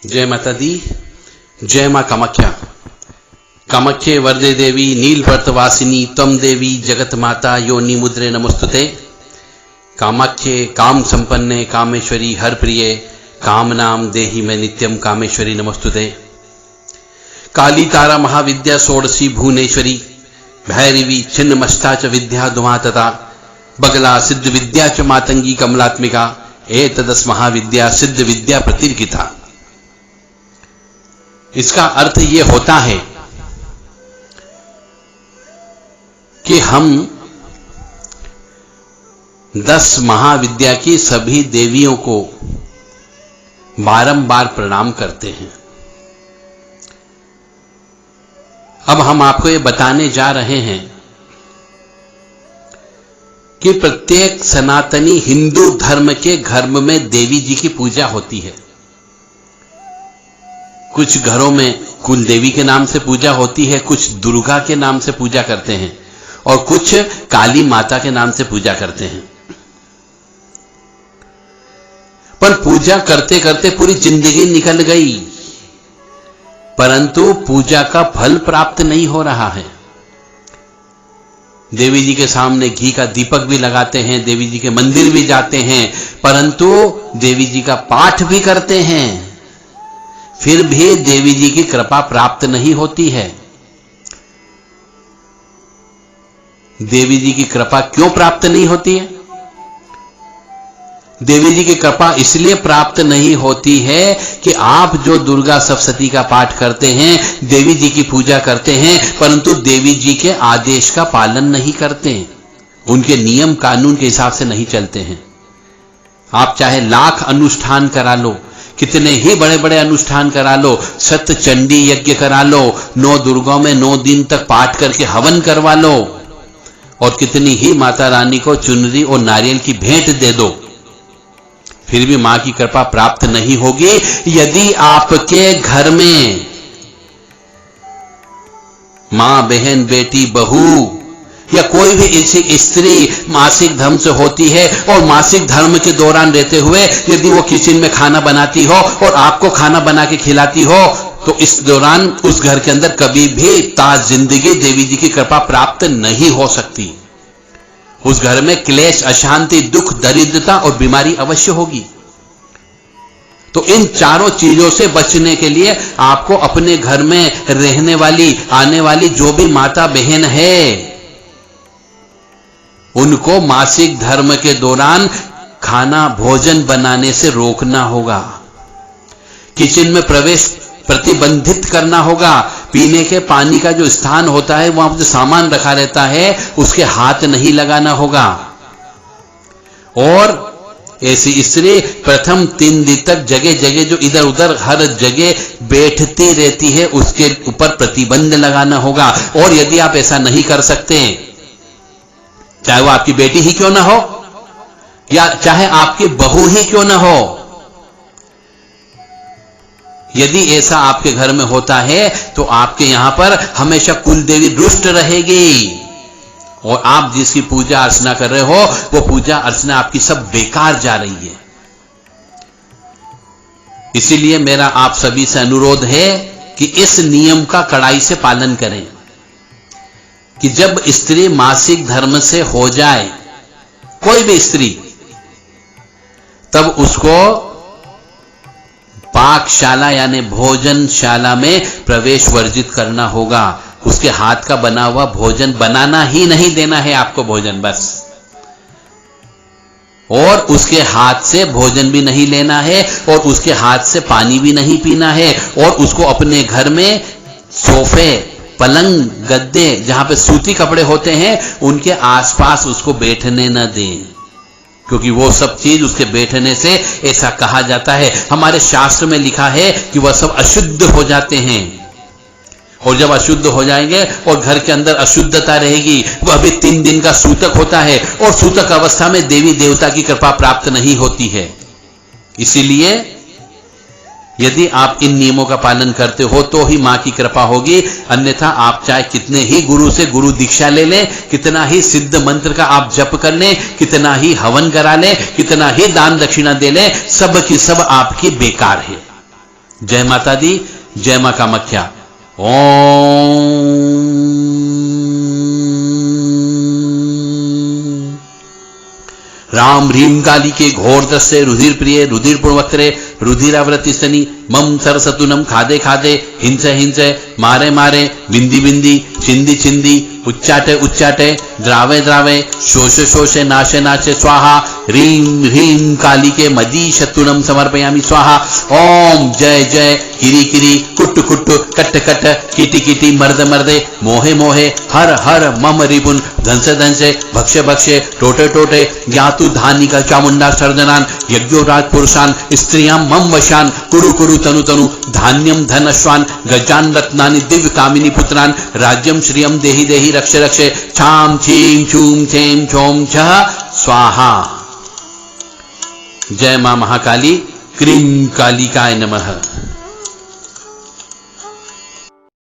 जय माता दी, जय मां कामाख्या। कामाख्ये वरदे देवी नीलपर्तवासिनी त्वं देवी जगत माता योनि मुद्रे नमोस्तुते। कामाख्ये काम संपन्ने कामेश्वरी हर प्रिये काम नाम देहि में नित्यम कामेश्वरी नमोस्तुते। काली तारा महाविद्या षोडशी भुवनेश्वरी भैरवी छिन्न मस्ता च विद्या दुमा तथा बगला सिद्ध विद्या च मातंगी कमलात्मिका एतदस महाविद्या सिद्ध विद्या प्रतिर्गिता। इसका अर्थ यह होता है कि हम 10 महाविद्या की सभी देवियों को बारंबार प्रणाम करते हैं। अब हम आपको ये बताने जा रहे हैं कि प्रत्येक सनातनी हिंदू धर्म के घर में देवी जी की पूजा होती है। कुछ घरों में कुल देवी के नाम से पूजा होती है, कुछ दुर्गा के नाम से पूजा करते हैं और कुछ काली माता के नाम से पूजा करते हैं। पर पूजा करते करते पूरी जिंदगी निकल गई, परंतु पूजा का फल प्राप्त नहीं हो रहा है। देवी जी के सामने घी का दीपक भी लगाते हैं, देवी जी के मंदिर भी जाते हैं, परंतु देवी जी का पाठ भी करते हैं, फिर भी देवी जी की कृपा प्राप्त नहीं होती है। देवी जी की कृपा क्यों प्राप्त नहीं होती है? देवी जी की कृपा इसलिए प्राप्त नहीं होती है कि आप जो दुर्गा सप्तशती का पाठ करते हैं, देवी जी की पूजा करते हैं, परंतु देवी जी के आदेश का पालन नहीं करते, उनके नियम कानून के हिसाब से नहीं चलते हैं। आप चाहे लाख अनुष्ठान करा लो, कितने ही बड़े बड़े अनुष्ठान करा लो, सत्य चंडी यज्ञ करा लो, 9 दुर्गा में 9 दिन तक पाठ करके हवन करवा लो और कितनी ही माता रानी को चुनरी और नारियल की भेंट दे दो, फिर भी मां की कृपा प्राप्त नहीं होगी। यदि आपके घर में मां, बहन, बेटी, बहू या कोई भी ऐसी स्त्री मासिक धर्म से होती है और मासिक धर्म के दौरान रहते हुए यदि वो किचन में खाना बनाती हो और आपको खाना बना के खिलाती हो, तो इस दौरान उस घर के अंदर कभी भी ताज जिंदगी देवी जी की कृपा प्राप्त नहीं हो सकती। उस घर में क्लेश, अशांति, दुख, दरिद्रता और बीमारी अवश्य होगी। तो इन चारों चीजों से बचने के लिए आपको अपने घर में रहने वाली, आने वाली जो भी माता बहन है, उनको मासिक धर्म के दौरान खाना भोजन बनाने से रोकना होगा, किचन में प्रवेश प्रतिबंधित करना होगा, पीने के पानी का जो स्थान होता है, वहां जो सामान रखा रहता है, उसके हाथ नहीं लगाना होगा। और ऐसी स्त्री प्रथम 3 दिन तक जगह जगह जो इधर उधर हर जगह बैठती रहती है, उसके ऊपर प्रतिबंध लगाना होगा। और यदि आप ऐसा नहीं कर सकते, चाहे वो आपकी बेटी ही क्यों ना हो या चाहे आपकी बहू ही क्यों ना हो, यदि ऐसा आपके घर में होता है तो आपके यहां पर हमेशा कुल देवी रुष्ट रहेगी और आप जिसकी पूजा अर्चना कर रहे हो वो पूजा अर्चना आपकी सब बेकार जा रही है। इसीलिए मेरा आप सभी से अनुरोध है कि इस नियम का कड़ाई से पालन करें कि जब स्त्री मासिक धर्म से हो जाए, कोई भी स्त्री, तब उसको पाकशाला यानी भोजनशाला में प्रवेश वर्जित करना होगा। उसके हाथ का बना हुआ भोजन बनाना ही नहीं देना है आपको, भोजन बस। और उसके हाथ से भोजन भी नहीं लेना है और उसके हाथ से पानी भी नहीं पीना है। और उसको अपने घर में सोफे, पलंग, गद्दे, जहां पे सूती कपड़े होते हैं, उनके आसपास उसको बैठने न दें, क्योंकि वो सब चीज उसके बैठने से, ऐसा कहा जाता है, हमारे शास्त्र में लिखा है कि वह सब अशुद्ध हो जाते हैं। और जब अशुद्ध हो जाएंगे और घर के अंदर अशुद्धता रहेगी, वह भी 3 दिन का सूतक होता है और सूतक अवस्था में देवी देवता की कृपा प्राप्त नहीं होती है। इसीलिए यदि आप इन नियमों का पालन करते हो तो ही मां की कृपा होगी, अन्यथा आप चाहे कितने ही गुरु से गुरु दीक्षा ले लें, कितना ही सिद्ध मंत्र का आप जप कर लें, कितना ही हवन करा लें, कितना ही दान दक्षिणा दे लें, सब की सब आपकी बेकार है। जय माता दी, जय मां कामाख्या। ओम राम ह्रीं काली के घोर दस्से रुधिर प्रिय रुधिर पुणवक्त्रे रुधिरावृति सनी मम सरसतुनम खादे खादे हिंसे हिंसे मारे मारे बिंदी बिंदी चिंदी चिंदी उच्चाटे उच्चाटे द्रावे द्रावे शोषे शोषे नाशे नाशे स्वाहा ह्रीं ह्रीं काली के मदी शतुनम समर्पयामि स्वाहा। ओम जय जय किरी किरी कुट्ट कुट्ट कट्ट कट्ट किटी किटी मर्द मर्दे मोहे मोहे हर हर मम रिपुन धंसे धंसे भक्षे भक्षे टोटे टोटे ज्ञातु धानिका चामुंडा सर्जनान यज्ञोराज पुरुषान स्त्रियां मम वशान कुरु कुरु तनु तनु धान्यम धनश्वान गजान रत्नानि दिव्य कामिनी पुत्रान राज्यम श्रियम देहि देहि रक्षे रक्षे छाम छीम छूम छेम छोम छह स्वाहा। जय मां महाकाली, क्रीं कालिकाय नमः।